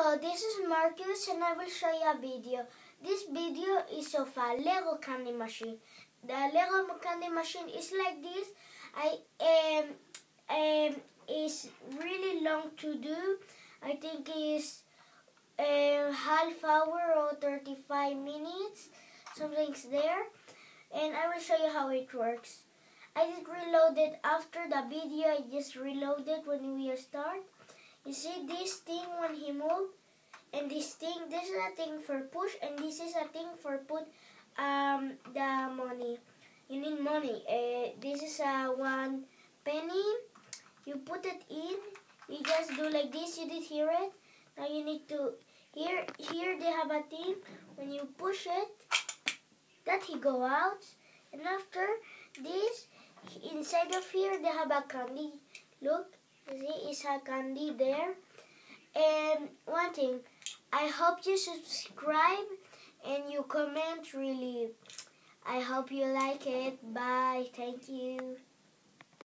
Hello, this is Marcus and I will show you a video. This video is of a Lego candy machine. The Lego candy machine is like this. It's really long to do. I think it's half hour or 35 minutes. Something's there. And I will show you how it works. I just reloaded after the video. I just reloaded when we start. You see this thing when he moved, and this is a thing for push, and this is a thing for put the money. You need money. This is a 1 penny. You put it in. You just do like this. You did hear it. Now you need to here they have a thing. When you push it, that he go out, and after this, inside of here they have a candy. Look. See, it's a candy there. And one thing, I hope you subscribe and you comment really. I hope you like it. Bye. Thank you.